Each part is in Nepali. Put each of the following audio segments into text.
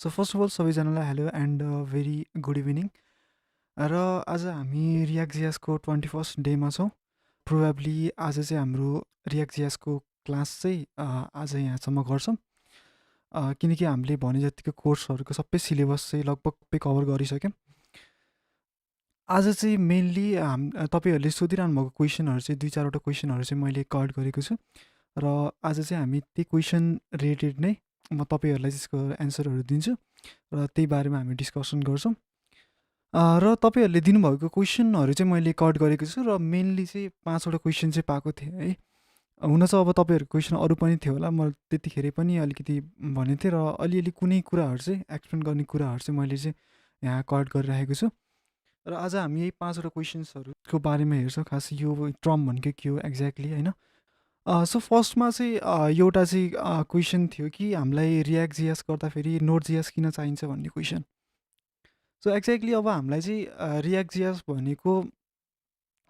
सो फर्स्ट अफ अल सबैजनालाई hello and very good evening र आज हामी रियाक्ट जिएसको 21st डेमा छौँ। प्रोभाब्ली आज चाहिँ हाम्रो रियाक्ट जिएसको क्लास चाहिँ आज यहाँसम्म गर्छौँ, किनकि हामीले भने जतिको कोर्सहरूको सबै सिलेबस चाहिँ लगभग सबै कभर गरिसक्यौँ। आज चाहिँ मेनली तपाईँहरूले सोधिरहनु भएको क्वेसनहरू चाहिँ 2-4वटा क्वेसनहरू चाहिँ मैले कभर गरेको छु र आज चाहिँ हामी त्यही क्वेसन रिलेटेड नै म तपाईँहरूलाई त्यसको एन्सरहरू दिन्छु र त्यही बारेमा हामी डिस्कसन गर्छौँ। र तपाईँहरूले दिनुभएको क्वेसनहरू चाहिँ मैले कट गरेको छु र मेनली चाहिँ 5वटा क्वेसन चाहिँ पाएको थिएँ है। हुन चाहिँ अब तपाईँहरूको क्वेसन अरू पनि थियो होला, म त्यतिखेर पनि अलिकति भनेको थिएँ र अलिअलि कुनै कुराहरू चाहिँ एक्सप्लेन गर्ने कुराहरू चाहिँ मैले चाहिँ यहाँ कट गरिराखेको छु र आज हामी यही 5वटा क्वेसन्सहरूको बारेमा हेर्छौँ। खास यो ट्रम भनेको के हो एक्ज्याक्टली होइन। सो फर्स्टमा चाहिँ एउटा चाहिँ क्वेसन थियो कि हामीलाई रियाक्ट जिएस गर्दाखेरि नोट जिएस किन चाहिन्छ भन्ने क्वेसन। सो एक्ज्याक्टली अब हामीलाई चाहिँ रियाक्ट जिएस भनेको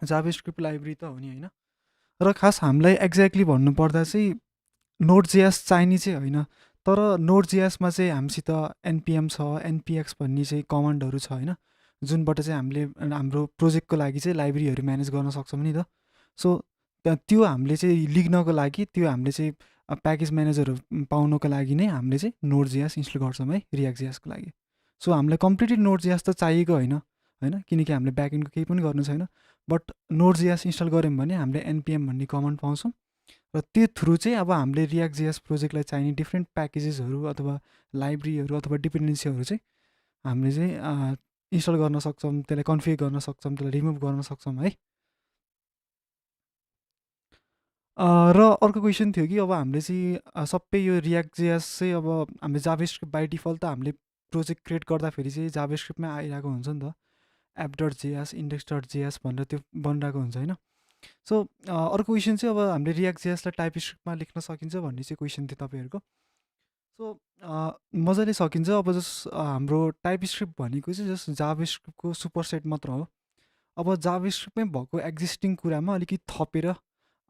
जाभास्क्रिप्ट लाइब्रेरी त हो नि होइन, र खास हामीलाई एक्ज्याक्टली भन्नुपर्दा चाहिँ नोट जिएस चाहिने चाहिँ होइन, तर नोट जिएसमा चाहिँ हामीसित एनपिएम छ, एनपिएक्स भन्ने चाहिँ कमान्डहरू छ होइन, जुनबाट चाहिँ हामीले हाम्रो प्रोजेक्टको लागि चाहिँ लाइब्रेरीहरू म्यानेज गर्न सक्छौँ नि त। सो त्यो हामीले चाहिँ लेख्नको लागि, त्यो हामीले चाहिँ प्याकेज म्यानेजरहरू पाउनको लागि नै हामीले चाहिँ नोट जिएस इन्स्टल गर्छौँ है रियाक्ट जिएसको लागि। सो हामीलाई कम्प्लिटली नोट जिएस त चाहिएको होइन, किनकि हामीले ब्याकएन्डको केही पनि गर्नु छैन। बट नोट जिएस इन्स्टल गऱ्यौँ भने हामीले एनपिएम भन्ने कमान्ड पाउँछौँ र त्यो थ्रु चाहिँ अब हामीले रियाक्ट जिएस प्रोजेक्टलाई चाहिने डिफ्रेन्ट प्याकेजेसहरू अथवा लाइब्रेरीहरू अथवा डिपेन्डेन्सीहरू चाहिँ हामीले चाहिँ इन्स्टल गर्न सक्छौँ, त्यसलाई कन्फिगर गर्न सक्छौँ, त्यसलाई रिमुभ गर्न सक्छौँ है। र अर्को क्वेसन थियो कि अब हामीले चाहिँ सबै यो रियाक्ट जिएस चाहिँ अब हामीले जाभास्क्रिप्ट बाई डिफल्ट त हामीले प्रोजेक्ट क्रिएट गर्दाखेरि चाहिँ जाभास्क्रिप्टमै आइरहेको हुन्छ नि त, app dot JS, index dot JS भनेर त्यो बनिरहेको हुन्छ होइन। सो अर्को क्वेसन चाहिँ अब हामीले रियाक्ट जेएसलाई टाइप स्क्रिप्टमा लेख्न सकिन्छ भन्ने चाहिँ क्वेसन थियो तपाईँहरूको। सो मजाले सकिन्छ। अब जस्ट हाम्रो टाइप स्क्रिप्ट भनेको चाहिँ जस्ट जाभास्क्रिप्टको सुपरसेट मात्र हो। अब जाभास्क्रिप्टमै भएको एक्जिस्टिङ कुरामा अलिकति थपेर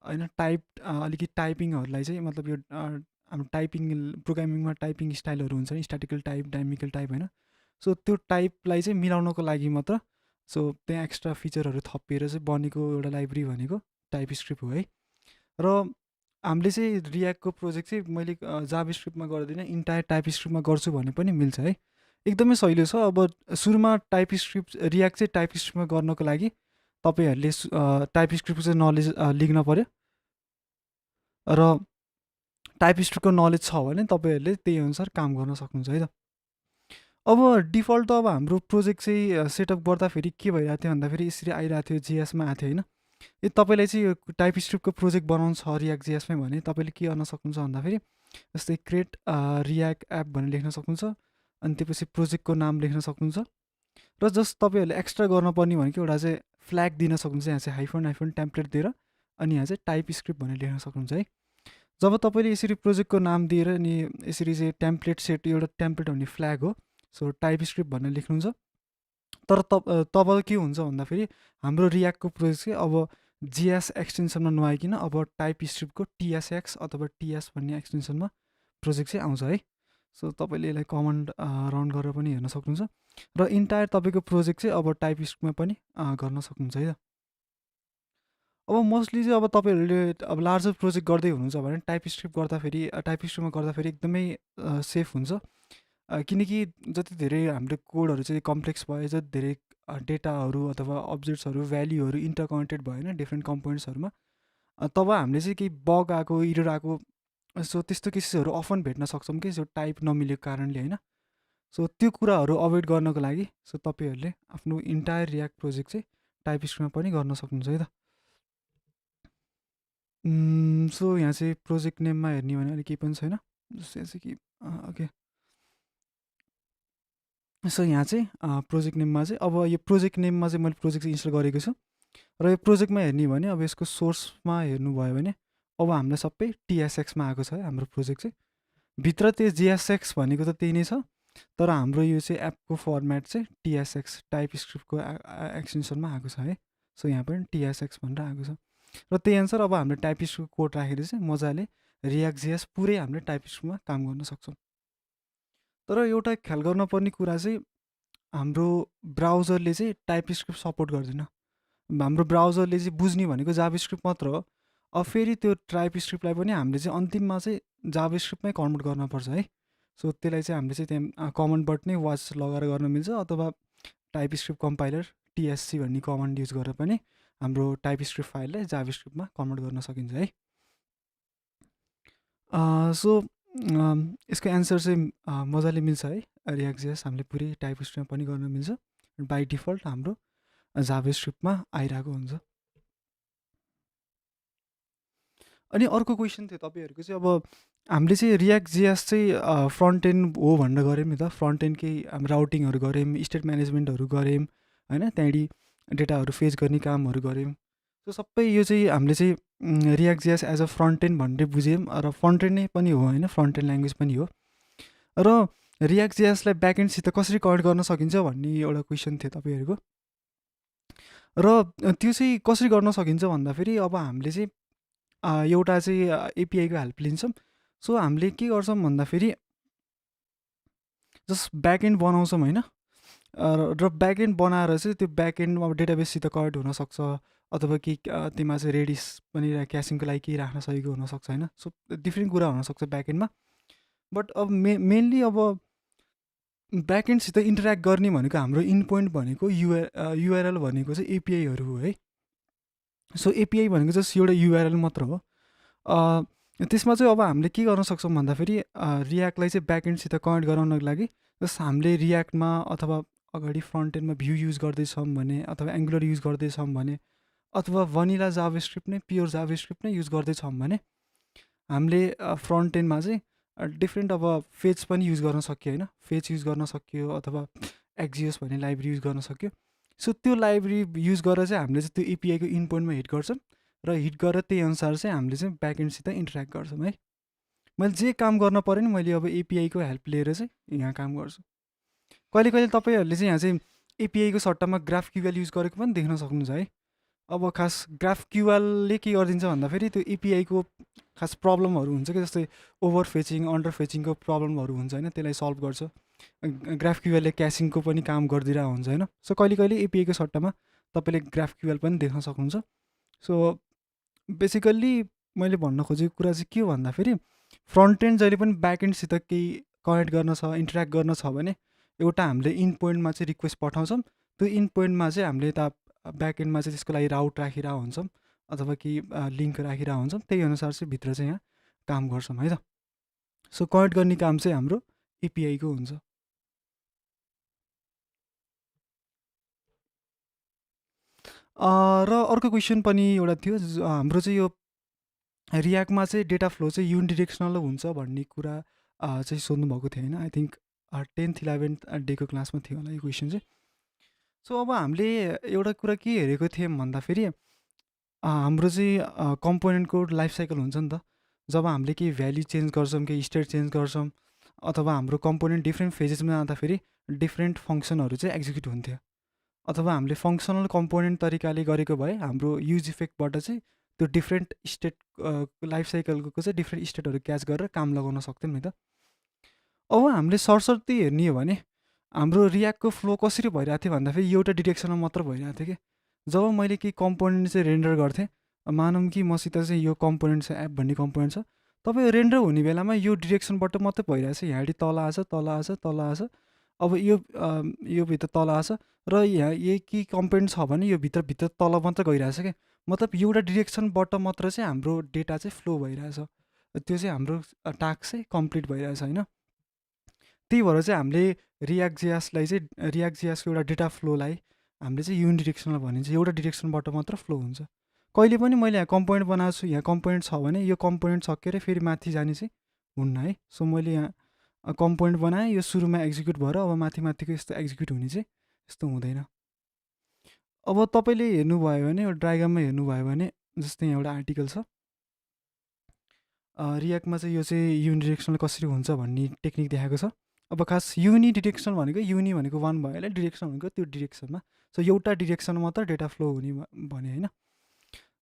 होइन, अलिकति टाइपिङहरूलाई चाहिँ मतलब यो हाम्रो टाइपिङ प्रोग्रामिङमा टाइपिङ स्टाइलहरू हुन्छ नि, स्ट्याटिकल टाइप, डाइनामिकल टाइप होइन। सो त्यो टाइपलाई चाहिँ मिलाउनको लागि मात्र सो त्यहाँ एक्स्ट्रा फिचरहरू थपिएर चाहिँ बनेको एउटा लाइब्रेरी भनेको टाइप स्क्रिप्ट हो है। र हामीले चाहिँ रियाक्टको प्रोजेक्ट चाहिँ मैले जाभास्क्रिप्टमा गर्दिनँ, इन्टायर टाइप स्क्रिप्टमा गर्छु भने पनि मिल्छ है, एकदमै सहिलो छ। अब सुरुमा टाइप स्क्रिप्ट रियाक्ट चाहिँ टाइप स्क्रिप्टमा गर्नको लागि तपाईँहरूले टाइप स्क्रिप्टको चाहिँ नलेज लेख्न पऱ्यो र टाइप स्क्रिप्टको नलेज छ भने तपाईँहरूले त्यही अनुसार काम गर्न सक्नुहुन्छ है त। अब डिफल्ट त अब हाम्रो प्रोजेक्ट चाहिँ सेटअप गर्दाखेरि के भइरहेको थियो भन्दाखेरि यसरी आइरहेको थियो, जिएसमा आएको थियो होइन। यदि तपाईँलाई चाहिँ यो टाइप स्क्रिप्टको प्रोजेक्ट बनाउनु छ रियाक्ट जिएसमै भने तपाईँले के गर्न सक्नुहुन्छ भन्दाखेरि जस्तै क्रिएट रियाक्ट एप भनेर लेख्न सक्नुहुन्छ, अनि त्यसपछि प्रोजेक्टको नाम लेख्न सक्नुहुन्छ र जस्ट तपाईँहरूले एक्स्ट्रा गर्नुपर्ने भनेको एउटा चाहिँ फ्ल्याग दिन सक्नुहुन्छ, यहाँ चाहिँ हाइफन टेम्प्लेट दिएर, अनि यहाँ चाहिँ टाइप स्क्रिप्ट भनेर लेख्न सक्नुहुन्छ है। जब तपाईँले यसरी प्रोजेक्टको नाम दिएर अनि यसरी चाहिँ टेम्प्लेट सेट, एउटा टेम्प्लेट भन्ने फ्ल्याग हो, सो टाइप स्क्रिप्ट भनेर लेख्नुहुन्छ। तर तब के हुन्छ भन्दाखेरि हाम्रो रियाक्टको प्रोजेक्ट चाहिँ अब जिएस एक्सटेन्सनमा नआइकन अब टाइप स्क्रिप्टको टिएसएक्स अथवा टिएस भन्ने एक्सटेन्सनमा प्रोजेक्ट चाहिँ आउँछ है। सो तपाईँले यसलाई कमान्ड रन गरेर पनि हेर्न सक्नुहुन्छ र इन्टायर तपाईँको प्रोजेक्ट चाहिँ अब टाइप स्क्रिप्टमा पनि गर्न सक्नुहुन्छ है त। अब मोस्टली चाहिँ अब तपाईँहरूले अब लार्जर प्रोजेक्ट गर्दै हुनुहुन्छ भने टाइप स्क्रिप्ट गर्दाखेरि टाइप स्क्रिप्टमा गर्दाखेरि एकदमै सेफ हुन्छ, किनकि जति धेरै हाम्रो कोडहरू चाहिँ कम्प्लेक्स भयो, जति धेरै डेटाहरू अथवा अब्जेक्ट्सहरू भ्याल्युहरू इन्टरकनेक्टेड भयो होइन डिफ्रेन्ट कम्पोनेन्ट्सहरूमा, तब हामीले चाहिँ केही बग आएको, इरर आएको, सो त्यस्तो केसेसहरू अफन भेट्न सक्छौँ कि सो टाइप नमिलेको कारणले होइन। सो त्यो कुराहरू अभोइड गर्नको लागि सो तपाईँहरूले आफ्नो इन्टायर रियाक्ट प्रोजेक्ट चाहिँ टाइप स्क्रिप्टमा पनि गर्न सक्नुहुन्छ है त। सो यहाँ चाहिँ प्रोजेक्ट नेममा हेर्ने भने अलिक केही पनि छैन, जस्तै चाहिँ कि ओके। सो यहाँ चाहिँ प्रोजेक्ट नेममा चाहिँ अब यो प्रोजेक्ट नेममा चाहिँ मैले प्रोजेक्ट चाहिँ इन्स्टल गरेको छु र यो प्रोजेक्टमा हेर्ने भने अब यसको सोर्समा हेर्नुभयो भने अब हामीलाई सबै टिएसएक्समा आएको छ है हाम्रो प्रोजेक्ट चाहिँ। भित्र त्यो जिएसएक्स भनेको त त्यही नै छ, तर हाम्रो यो चाहिँ एपको फर्मेट चाहिँ टिएसएक्स टाइप स्क्रिप्टको एक्सटेन्सनमा आएको छ है। सो यहाँ पनि टिएसएक्स भनेर आएको छ र त्यही अनुसार अब हामीले टाइप स्क्रिप्टको कोड राखेर चाहिँ मजाले रियाक्ट जिएस पुरै हामीले टाइप स्क्रिप्टमा काम गर्न सक्छौँ। तर एउटा ख्याल गर्नुपर्ने कुरा चाहिँ हाम्रो ब्राउजरले चाहिँ टाइपस्क्रिप्ट सपोर्ट गर्दैन। हाम्रो ब्राउजरले चाहिँ बुझ्ने भनेको जाभास्क्रिप्ट मात्र हो। अब फेरि त्यो टाइपस्क्रिप्टलाई पनि हामीले चाहिँ अन्तिममा चाहिँ जाभास्क्रिप्टमै कन्भर्ट गर्नुपर्छ है। सो त्यसलाई चाहिँ हामीले चाहिँ त्यहाँ कमान्डबाट नै वाच लगाएर गर्न मिल्छ, अथवा टाइपस्क्रिप्ट कम्पाइलर टिएससी भन्ने कमान्ड युज गरेर पनि हाम्रो टाइपस्क्रिप्ट फाइललाई जाभास्क्रिप्टमा कन्भर्ट गर्न सकिन्छ है। सो यसको एन्सर चाहिँ मजाले मिल्छ है। रियाक्ट.जेएस हामीले पुरै टाइपस्क्रिप्टमा पनि गर्न मिल्छ। बाई डिफल्ट हाम्रो जाभास्क्रिप्टमा आइरहेको हुन्छ। अनि अर्को क्वेसन थियो तपाईँहरूको चाहिँ, अब हामीले चाहिँ रियाक्ट.जेएस चाहिँ फ्रन्ट एन्ड हो भनेर गऱ्यौँ नि त। फ्रन्ट एन्डकै राउटिङहरू गऱ्यौँ, स्टेट म्यानेजमेन्टहरू गऱ्यौँ होइन, त्यहाँदेखि डेटाहरू फेच गर्ने कामहरू गऱ्यौँ। सो सबै यो चाहिँ हामीले चाहिँ रियाक्ट.जेएस एज अ फ्रन्ट एन्ड भनेर बुझ्यौँ, र फ्रन्ट एन्ड नै पनि हो होइन, फ्रन्ट एन्ड ल्याङ्ग्वेज पनि हो। र रियाक्ट.जेएसलाई ब्याक एन्डसित कसरी कनेक्ट गर्न सकिन्छ भन्ने एउटा क्वेसन थियो तपाईँहरूको। र त्यो चाहिँ कसरी गर्न सकिन्छ भन्दाखेरि, अब हामीले चाहिँ एउटा चाहिँ एपिआईको हेल्प लिन्छौँ। सो हामीले के गर्छौँ भन्दाखेरि जस्ट ब्याकएन्ड बनाउँछौँ होइन, र ब्याकएन्ड बनाएर चाहिँ त्यो ब्याकएन्ड अब डेटाबेससित कनेक्ट हुनसक्छ, अथवा कि त्यसमा चाहिँ रेडिस पनि क्यासिङको लागि केही राख्न सकेको हुनसक्छ होइन। सो डिफ्रेन्ट कुरा हुनसक्छ ब्याकएन्डमा। बट अब मेनली अब ब्याकएन्डसित इन्टरेक्ट गर्ने भनेको हाम्रो इन पोइन्ट भनेको युआरएल भनेको चाहिँ एपिआईहरू हो है। सो एपिआई भनेको जस्ट एउटा युआरएल मात्र हो। त्यसमा चाहिँ अब हामीले के गर्न सक्छौँ भन्दाखेरि रियाक्टलाई चाहिँ ब्याकएन्डसित कनेक्ट गराउनको लागि जस्ट हामीले रियाक्टमा अथवा अगाडि फ्रन्ट एन्डमा भ्यू युज गर्दैछौँ भने, अथवा एङ्गुलर युज गर्दैछौँ भने, अथवा भनिला जाभास्क्रिप्ट नै, प्योर जाभास्क्रिप्ट नै युज गर्दैछौँ भने हामीले फ्रन्ट एन्डमा चाहिँ डिफ्रेन्ट अब फेज पनि युज गर्न सक्यो होइन। फेज युज गर्न सक्यो, अथवा एक्जियोस भन्ने लाइब्रेरी युज गर्न सक्यो। सो त्यो लाइब्रेरी युज गरेर चाहिँ हामीले चाहिँ त्यो एपिआईको इन पोइन्टमा हिट गर्छौँ, र हिट गरेर त्यही अनुसार चाहिँ हामीले चाहिँ ब्याकएन्डसित इन्टरेक्ट गर्छौँ है। मैले जे काम गर्न पऱ्यो नि, मैले अब एपिआईको हेल्प लिएर चाहिँ यहाँ काम गर्छु। कहिले कहिले तपाईँहरूले चाहिँ यहाँ चाहिँ एपिआईको सट्टामा ग्राफक्युएल युज गरेको पनि देख्न सक्नुहुन्छ है। अब खास ग्राफक्युएलले के गरिदिन्छ भन्दाखेरि त्यो एपिआईको खास प्रब्लमहरू हुन्छ कि, जस्तै ओभर फेचिङ, अन्डर फेचिङको प्रब्लमहरू हुन्छ होइन, त्यसलाई सल्भ गर्छ। ग्राफक्युएलले क्यासिङको पनि काम गरिदिरहेको हुन्छ होइन। सो कहिले कहिले एपिआईको सट्टामा तपाईँले ग्राफक्युएल पनि देख्न सक्नुहुन्छ। सो बेसिकल्ली मैले भन्न खोजेको कुरा चाहिँ के हो भन्दाखेरि, फ्रन्ट एन्ड जहिले पनि ब्याक एन्डसित केही कनेक्ट गर्न छ, इन्टरेक्ट गर्न छ भने एउटा हामीले इन पोइन्टमा चाहिँ रिक्वेस्ट पठाउँछौँ। त्यो इन पोइन्टमा चाहिँ हामीले त ब्याक एन्डमा चाहिँ त्यसको लागि राउट राखिरहेको हुन्छौँ, अथवा कि लिङ्क राखिरहेको हुन्छौँ। त्यही अनुसार चाहिँ भित्र चाहिँ यहाँ काम गर्छौँ है त। सो कनेक्ट गर्ने काम चाहिँ हाम्रो एपिआईको हुन्छ। र अर्को क्वेसन पनि एउटा थियो, हाम्रो चाहिँ यो रियाक्टमा चाहिँ डेटा फ्लो चाहिँ युनिडिरेक्सनल हुन्छ भन्ने कुरा चाहिँ सोध्नुभएको थियो होइन। आई थिङ्क 10th 11th डेको क्लासमा थियो होला यो क्वेसन चाहिँ। सो अब हामीले एउटा कुरा के हेरेको थियौँ भन्दाखेरि, हाम्रो चाहिँ कम्पोनेन्टको लाइफ साइकल हुन्छ नि त। जब हामीले केही भ्याल्यु चेन्ज गर्छौँ, केही स्टेट चेन्ज गर्छौँ, अथवा हाम्रो कम्पोनेन्ट डिफ्रेन्ट फेजेसमा जाँदाखेरि डिफ्रेन्ट फङ्सनहरू चाहिँ एक्जिक्युट हुन्थ्यो। अथवा हामीले फङ्सनल कम्पोनेन्ट तरिकाले गरेको भए हाम्रो युज इफेक्टबाट चाहिँ त्यो डिफ्रेन्ट स्टेट लाइफ साइकलको चाहिँ डिफ्रेन्ट स्टेटहरू क्याच गरेर काम लगाउन सक्थ्यौँ नि त। अब हामीले सरसर्ती हेर्ने हो भने हाम्रो रियाक्टको फ्लो कसरी भइरहेको थियो भन्दाखेरि एउटा डिरेक्सनमा मात्र भइरहेको थियो कि। जब मैले केही कम्पोनेन्ट चाहिँ रेन्डर गर्थेँ, मानौँ कि मसित चाहिँ यो कम्पोनेन्ट छ, एप भन्ने कम्पोनेन्ट छ, तपाईँ रेन्डर हुने बेलामा यो डिरेक्सनबाट मात्रै भइरहेछ। यहाँबाट तल आछ, तल आछ, तल आछ, अब यो भित्र तल आछ, र यहाँ यही के कम्पोनेन्ट छ भने यो भित्र तल मात्र गइरहेछ क्या। मतलब एउटा डिरेक्सनबाट मात्र चाहिँ हाम्रो डेटा चाहिँ फ्लो भइरहेछ। त्यो चाहिँ हाम्रो टास्क चाहिँ कम्प्लिट भइरहेछ होइन। त्यही भएर चाहिँ हामीले रियाक्ट.जेएसलाई चाहिँ रियाक्ट.जेएसको एउटा डेटा फ्लोलाई हामीले चाहिँ युनिडिरेक्सनल भनिन्छ। एउटा डिरेक्सनबाट मात्र फ्लो हुन्छ। कहिले पनि मैले यहाँ कम्पोनेन्ट बनाएको छु, यहाँ कम्पोनेन्ट छ भने यो कम्पोनेन्ट सकेर फेरि माथि जाने चाहिँ हुन्न है। सो मैले यहाँ कम्पोनेन्ट बनाएँ, यो सुरुमा एक्जिक्युट भएर अब माथिको यस्तो एक्जिक्युट हुने चाहिँ यस्तो हुँदैन। अब तपाईँले हेर्नुभयो भने यो डायग्राममा हेर्नुभयो भने जस्तै यहाँ एउटा आर्टिकल छ, रियाक्टमा चाहिँ यो चाहिँ युनिडिरेक्सनल कसरी हुन्छ भन्ने टेक्निक देखाएको छ। अब खास युनिडिरेक्सनल भनेको युनि भनेको वान भयो होला, डिरेक्सन भनेको त्यो डिरेक्सनमा। सो एउटा डिरेक्सनमा मात्र डेटा फ्लो हुने भने होइन।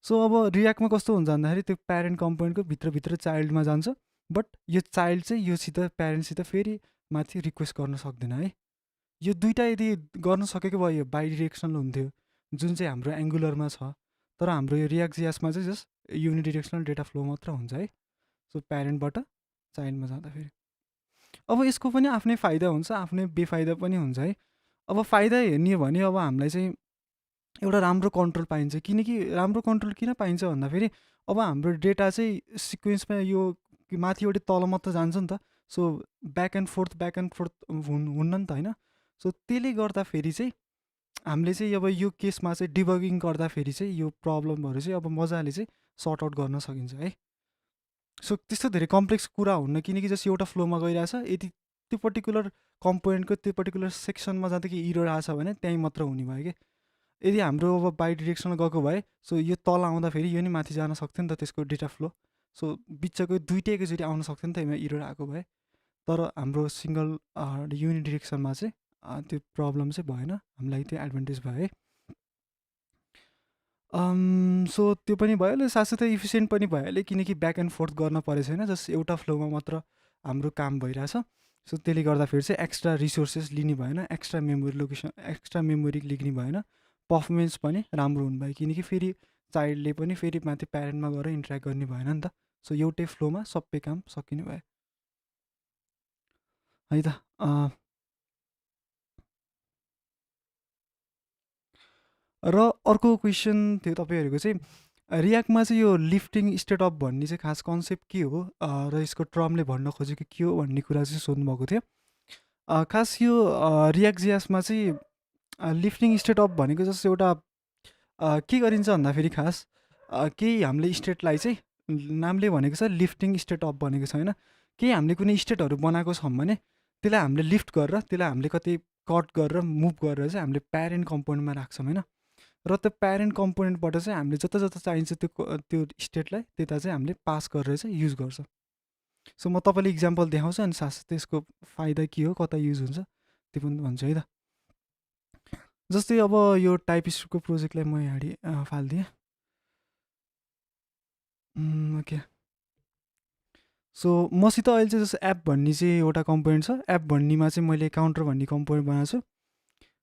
सो अब रियाक्टमा कस्तो हुन्छ भन्दाखेरि त्यो प्यारेन्ट कम्पोनेन्टको भित्रभित्र चाइल्डमा जान्छ, बट यो चाइल्ड चाहिँ योसित प्यारेन्टसित फेरि माथि रिक्वेस्ट गर्न सक्दैन है। यो दुइटा यदि गर्न सकेको भए यो बाइ डिरेक्सनल हुन्थ्यो, जुन चाहिँ हाम्रो एङ्गुलरमा छ। तर हाम्रो यो रियाक्ट जिएसमा चाहिँ जस्ट युनिडिरेक्सनल डेटा फ्लो मात्र हुन्छ है। सो प्यारेन्टबाट चाइल्डमा जाँदाखेरि अब यसको पनि आफ्नै फाइदा हुन्छ, आफ्नै बेफाइदा पनि हुन्छ है। अब फाइदा हेर्ने हो भने अब हामीलाई चाहिँ एउटा राम्रो कन्ट्रोल पाइन्छ। किनकि राम्रो कन्ट्रोल किन पाइन्छ भन्दाखेरि अब हाम्रो डेटा चाहिँ सिक्वेन्समा यो माथिबाट तल मात्र जान्छ नि त। सो ब्याक एन्ड फोर्थ हुन्न नि त होइन। सो त्यसले गर्दाखेरि चाहिँ हामीले चाहिँ अब यो केसमा चाहिँ डिबगिङ गर्दाखेरि चाहिँ यो प्रब्लमहरू चाहिँ अब मजाले चाहिँ सर्ट आउट गर्न सकिन्छ है। सो त्यस्तो धेरै कम्प्लेक्स कुरा हुन्न, किनकि जस्तो एउटा फ्लोमा गइरहेछ, यदि त्यो पर्टिकुलर कम्पोनेन्टको त्यो पर्टिकुलर सेक्सनमा जाँदा कि इरर आएछ भने त्यहीँ मात्र हुने भयो कि। यदि हाम्रो अब बाइ डिरेक्सनल गएको भए सो यो तल आउँदाखेरि यो नि माथि जान सक्थ्यो नि त त्यसको डेटा फ्लो। सो बिचको दुइटै एकैचोटि आउन सक्थ्यो नि त यसमा इरर आएको भए। तर हाम्रो सिङ्गल युनिडिरेक्सनमा चाहिँ त्यो प्रब्लम चाहिँ भएन, हामीलाई त्यो एडभान्टेज भयो है। सो त्यो पनि भइहाल्यो, साथसाथै इफिसियन्ट पनि भइहाल्यो, किनकि ब्याक एन्ड फोर्थ गर्न परेको छैन, जस्ट एउटा फ्लोमा मात्र हाम्रो काम भइरहेछ। सो त्यसले गर्दाखेरि चाहिँ एक्स्ट्रा रिसोर्सेस लिने भएन, एक्स्ट्रा मेमोरी लिने भएन, पर्फर्मेन्स पनि राम्रो हुनुभयो, किनकि फेरि चाइल्डले पनि फेरि माथि प्यारेन्टमा गएर इन्ट्रेक्ट गर्ने भएन नि त। सो एउटै फ्लोमा सबै काम सकिने भयो है त। र अर्को क्वेसन थियो तपाईँहरूको चाहिँ, रियाक्टमा चाहिँ यो लिफ्टिङ स्टेट अप भन्ने चाहिँ खास कन्सेप्ट के हो र यसको टर्मले भन्न खोजेको के हो भन्ने कुरा चाहिँ सोध्नुभएको थियो। खास यो रियाक्ट जिएसमा चाहिँ लिफ्टिङ स्टेट अप भनेको जस्तो एउटा के गरिन्छ भन्दाखेरि खास केही हामीले स्टेटलाई चाहिँ नामले भनेको छ लिफ्टिङ स्टेट अप भनेको छ होइन। केही हामीले कुनै स्टेटहरू बनाएको छौँ भने त्यसलाई हामीले लिफ्ट गरेर त्यसलाई हामीले कतै कट गरेर मुभ गरेर चाहिँ हामीले प्यारेन्ट कम्पोनेन्टमा राख्छौँ होइन। र त्यो प्यारेन्ट कम्पोनेन्टबाट चाहिँ हामीले जता जता चाहिन्छ त्यो स्टेटलाई त्यता चाहिँ हामीले पास गरेर चाहिँ युज गर्छ। सो म तपाईँले इक्जाम्पल देखाउँछु अनि साथसाथै त्यसको फाइदा के हो, कता युज हुन्छ त्यो पनि भन्छु है त। जस्तै अब यो टाइप स्क्रिप्टको प्रोजेक्टलाई म यहाँ फालिदिएँ। ओके, सो मसित अहिले चाहिँ जस्तो एप भन्ने चाहिँ एउटा कम्पोनेन्ट छ। एप भन्नेमा चाहिँ मैले काउन्टर भन्ने कम्पोनेन्ट बनाएको छु।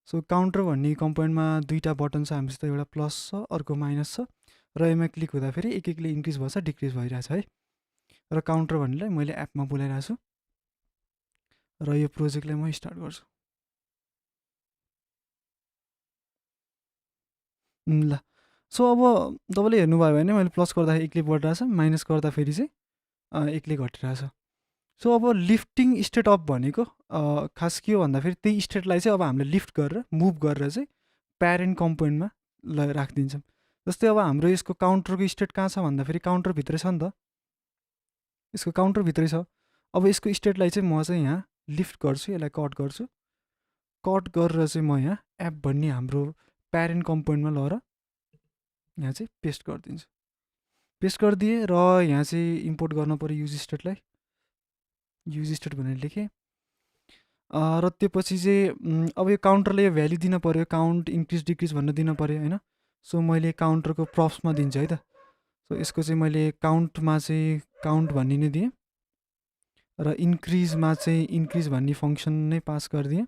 सो काउन्टर भन्ने कम्पोनेन्टमा दुईवटा बटन छ हामीसित, एउटा प्लस छ अर्को माइनस छ, र यसमा क्लिक हुँदाखेरि एक एकले इन्क्रिज भएछ डिक्रिज भइरहेछ है। र काउन्टर भन्नेलाई मैले एपमा बोलाइरहेको छु र यो प्रोजेक्टलाई म स्टार्ट गर्छु। ल, सो अब तपाईँले हेर्नुभयो भने मैले प्लस गर्दाखेरि एकले बढिरहेछ, माइनस गर्दाखेरि चाहिँ एकले घटिरहेछ। सो अब लिफ्टिङ स्टेट अप भनेको खास के हो भन्दाखेरि त्यही स्टेटलाई चाहिँ अब हामीले लिफ्ट गरेर मुभ गरेर चाहिँ प्यारेन्ट कम्पोनेन्टमा राखिदिन्छौँ। जस्तै अब हाम्रो यसको काउन्टरको स्टेट कहाँ छ भन्दाखेरि काउन्टरभित्रै छ नि त, यसको काउन्टरभित्रै छ। अब यसको स्टेटलाई चाहिँ म चाहिँ यहाँ लिफ्ट गर्छु, यसलाई कट गर्छु, कट गरेर चाहिँ म यहाँ एप भन्ने हाम्रो प्यारेन्ट कम्पोनेन्टमा लगेर यहाँ चाहिँ पेस्ट गरिदिन्छु। पेस्ट गरिदिएँ र यहाँ चाहिँ इम्पोर्ट गर्नु पऱ्यो युज स्टेटलाई, युज स्टेट भनेर लेखेँ। र त्योपछि चाहिँ अब यो काउन्टरले यो भ्याल्यु दिन पऱ्यो, काउन्ट इन्क्रिज डिक्रिज भनेर दिन पऱ्यो होइन। सो मैले काउन्टरको प्रप्समा दिन्छु है त। सो यसको चाहिँ मैले काउन्टमा चाहिँ काउन्ट भन्ने नै दिएँ र इन्क्रिजमा चाहिँ इन्क्रिज भन्ने फङ्सन नै पास गरिदिएँ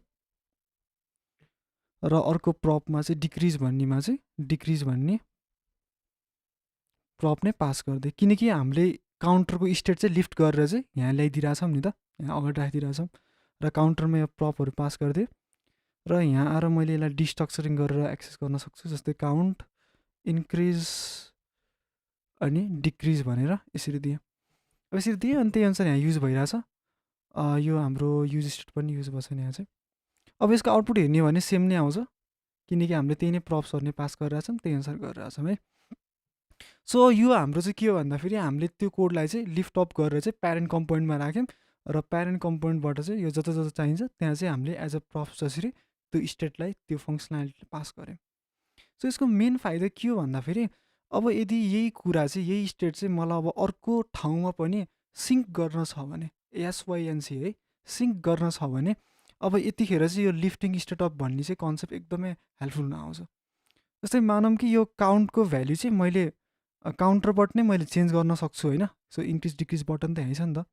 र अर्को प्रपमा चाहिँ डिक्रिज भन्नेमा चाहिँ डिक्रिज भन्ने प्रप नै पास गरिदिएँ, किनकि हामीले काउन्टरको स्टेट चाहिँ लिफ्ट गरेर चाहिँ यहाँ ल्याइदिरहेछौँ नि त, यहाँ अगाडि राखिदिरहेछौँ। र काउन्टरमा यो प्रपहरू पास गरिदिएँ र यहाँ आएर मैले यसलाई डिस्ट्रक्चरिङ गरेर एक्सेस गर्न सक्छु। जस्तै काउन्ट इन्क्रिज अनि डिक्रिज भनेर यसरी दिएँ। अब यसरी दिएँ अनि त्यही अनुसार यहाँ युज भइरहेछ। यो हाम्रो युज स्टेट पनि युज भएको छैन यहाँ चाहिँ। अब यसको आउटपुट हेर्ने हो भने सेम नै आउँछ, किनकि हामीले त्यही नै प्रप्सहरू नै पास गरिरहेछौँ, त्यही अनुसार गरिरहेछौँ है। सो यो हाम्रो चाहिँ के हो भन्दाखेरि हामीले त्यो कोडलाई चाहिँ लिफ्ट अप गरेर चाहिँ प्यारेन्ट कम्पोनेन्टमा राख्यौँ र प्यारेन्ट कम्पोनेन्टबाट चाहिँ यो जता जता चाहिन्छ त्यहाँ चाहिँ हामीले एज अ प्रप्स जसरी त्यो स्टेटलाई त्यो फङ्सनालिटी पास गऱ्यौँ। सो यसको मेन फाइदा के हो भन्दाखेरि अब यदि यही कुरा चाहिँ यही स्टेट चाहिँ मलाई अब अर्को ठाउँमा पनि सिङ्क गर्न छ भने, एसवाइएनसी है, सिङ्क गर्न छ भने अब यतिखेर चाहिँ यो लिफ्टिङ स्टेट अप भन्ने चाहिँ कन्सेप्ट एकदमै हेल्पफुल हुन आउँछ। जस्तै मानौँ कि यो काउन्टको भ्याल्यु चाहिँ मैले काउन्टरबाट नै मैले चेन्ज गर्न सक्छु होइन। सो इन्क्रिज डिक्रिज बटन त यहीँ छ नि त।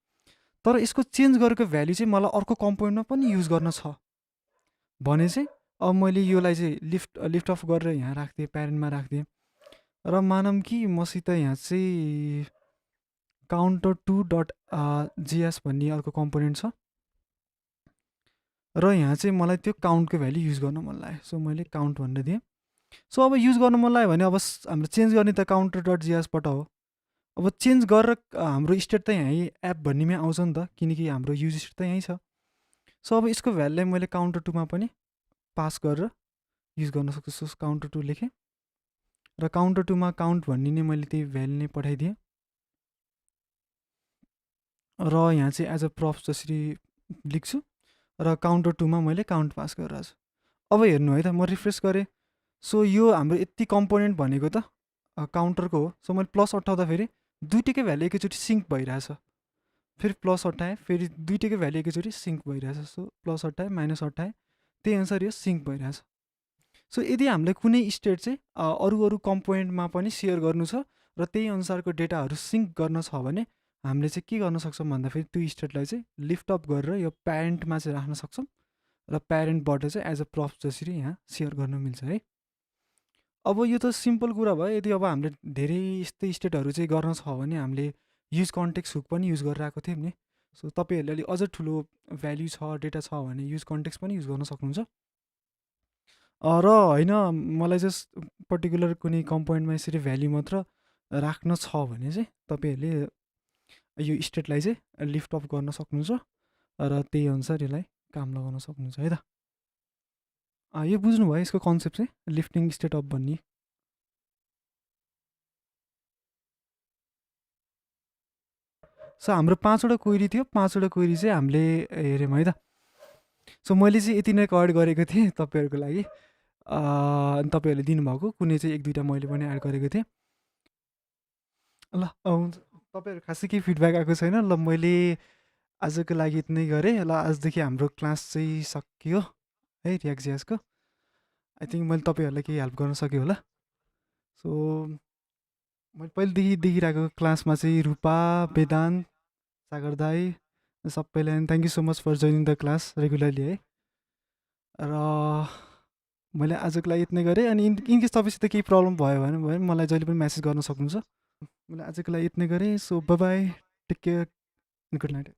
तर यसको चेन्ज गरेको भ्याल्यु चाहिँ मलाई अर्को कम्पोनेन्टमा पनि युज गर्न छ भने चाहिँ अब मैले योलाई चाहिँ लिफ्ट अफ गरेर यहाँ राख्दिएँ, प्यारेन्टमा राख्दिएँ र मानौँ कि मसित यहाँ चाहिँ काउन्टर टु डट जिएस भन्ने अर्को कम्पोनेन्ट छ र यहाँ चाहिँ मलाई त्यो काउन्टको भ्याल्यु युज गर्न मन लाग्यो, सो मैले काउन्ट भनेर दिएँ। सो अब युज गर्न मन लाग्यो भने अब हाम्रो चेन्ज गर्ने त काउन्टर डट जिएसबाट हो। अब चेन्ज गरेर हाम्रो स्टेट त यहीँ एप भन्नेमै आउँछ नि त, किनकि हाम्रो युज स्टेट त यहीँ छ। सो अब यसको भ्यालुलाई मैले काउन्टर टूमा पनि पास गरेर युज गर्न सक्छु। सो काउन्टर टू लेखेँ र काउन्टर टूमा काउन्ट भन्ने नै मैले त्यही भ्यालु नै पठाइदिएँ र यहाँ चाहिँ एज अ प्रफ जसरी लेख्छु र काउन्टर टूमा मैले काउन्ट पास गरिरहेको छु। अब हेर्नु है त, म रिफ्रेस गरेँ। सो यो हाम्रो यति कम्पोनेन्ट भनेको त काउन्टरको हो। सो मैले प्लस अट्ठाउँदाखेरि दुइटैकै भ्यालु एकैचोटि सिङ्क भइरहेछ। फेरि प्लस अट्ठाएँ, फेरि दुइटैकै भ्यालु एकैचोटि सिङ्क भइरहेछ। सो प्लस अट्ठाएँ माइनस अट्ठाएँ, त्यही अनुसार यो सिङ्क भइरहेछ। सो यदि हामीले कुनै स्टेट चाहिँ अरू कम्पोनेन्टमा पनि सेयर गर्नु छ र त्यही अनुसारको डेटाहरू सिङ्क गर्न छ भने हामीले चाहिँ के गर्न सक्छौँ भन्दाखेरि त्यो स्टेटलाई चाहिँ लिफ्ट अप गरेर यो प्यारेन्टमा चाहिँ राख्न सक्छौँ र प्यारेन्टबाट चाहिँ एज अ प्रफ जसरी यहाँ सेयर गर्न मिल्छ है। अब यो त सिम्पल कुरा भयो। यदि अब हामीले धेरै यस्तै स्टेटहरू चाहिँ गर्न छ भने हामीले युज कन्टेक्स्ट हुक पनि युज गरेर आएको थियौँ नि। सो तपाईँहरूले अलिक अझ ठुलो भ्याल्यु छ, डेटा छ भने युज कन्टेक्स्ट पनि युज गर्न सक्नुहुन्छ। र होइन मलाई जस्ट पर्टिकुलर कुनै कम्पोनेन्टमा यसरी भ्याल्यु मात्र राख्न छ भने चाहिँ तपाईँहरूले यो स्टेटलाई चाहिँ लिफ्ट अप गर्न सक्नुहुन्छ र त्यही अनुसार यसलाई काम लगाउन सक्नुहुन्छ है त। यो बुझ्नुभयो यसको कन्सेप्ट चाहिँ, लिफ्टिङ स्टेट अप भन्ने। सो हाम्रो 5वटा क्वेरी थियो, 5वटा क्वेरी चाहिँ हामीले हेऱ्यौँ है त। सो मैले चाहिँ यति नै कभर गरेको थिएँ तपाईँहरूको लागि। तपाईँहरूले दिनुभएको कुनै चाहिँ 1-2टा मैले पनि एड गरेको थिएँ। ल तपाईँहरू खासै केही फिडब्याक आएको छैन। ल मैले आजको लागि यति नै गरेँ। ल आजदेखि हाम्रो क्लास चाहिँ सकियो है रियाक्ट जेएसको। आई थिङ्क मैले तपाईँहरूलाई केही हेल्प गर्न सकेँ होला। सो मैले पहिलेदेखि देखिरहेको क्लासमा चाहिँ रूपा, वेदान्त, सागर दाई सबैलाई thank you so much for joining the class regularly है। र मैले आजको लागि यति नै गरेँ। अनि इनकेस तपाईँसित केही प्रब्लम भयो भने मलाई जहिले पनि मेसेज गर्न सक्नुहुन्छ। मैले आजको लागि यति नै गरेँ। So bye bye, take care, good night.